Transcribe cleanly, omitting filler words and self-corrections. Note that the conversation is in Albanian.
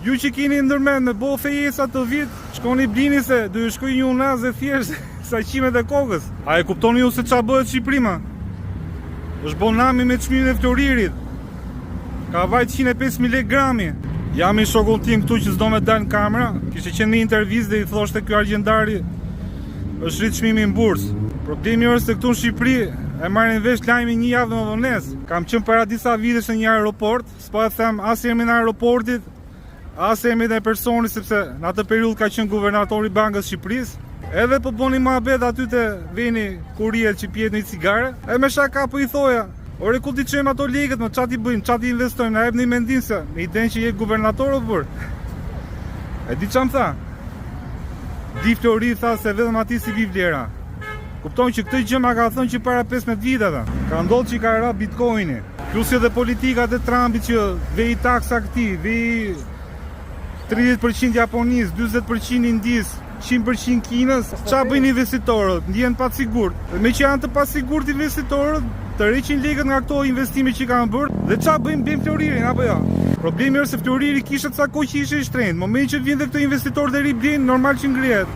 Ju që keni ndërmend me bo fejesa të vit, shkoni blini se do ju shkoj një unaz e thjesht sa qimet e kokës. A e kuptoni ju se qa bëhet Shqipëri ma? Është bo nami me çmimin e floririt. Ka vajt 105.000 lekë grami. Jam i shokun tim këtu që s'do me dalë në kamera. Kishte qenë një intervistë dhe i thoshte ky argjendari është rrit çmimi në bursë. Problemi është se këtu në Shqipëri e marrin vesh lajmin një javë më vonesë. Kam qenë para disa vitesh në një aeroport, s'po e them as emrin e aeroportit, as emrin e personit, sepse në atë periudhë ka qenë guvernatori i Bankës së Shqipërisë. Edhe po boni mohabet aty te veni kurier që pjet një cigare, e me shaka po i thoja, ore ku ti çojmë ato lekët, më çati bëjmë, çati investojmë, na jepni mendim se me idenë që je guvernator o burr. E di çam tha? Di Flori tha se vetëm ati si vi vlera. Kupton që këtë gjë ma ka thënë që para 15 viteve. Ka ndodhur që ka ra Bitcoini. Plus edhe politikat e Trumpit që vej taksa këtij, vej 30% Japonisë, 40% Indisë, 100% Kinës. Ç'a bëjnë investitorët? Ndjen pa sigurt. Me që janë të pasigurt investitorët, të rreqin lekët nga këto investime që kanë bërë, dhe ç'a bëjmë Floririn apo jo? Problemi është se Floriri kishte ca kohë që ishte i shtrenjtë. Në momentin që vjen këto investitorë dhe ri blin, normal që ngrihet.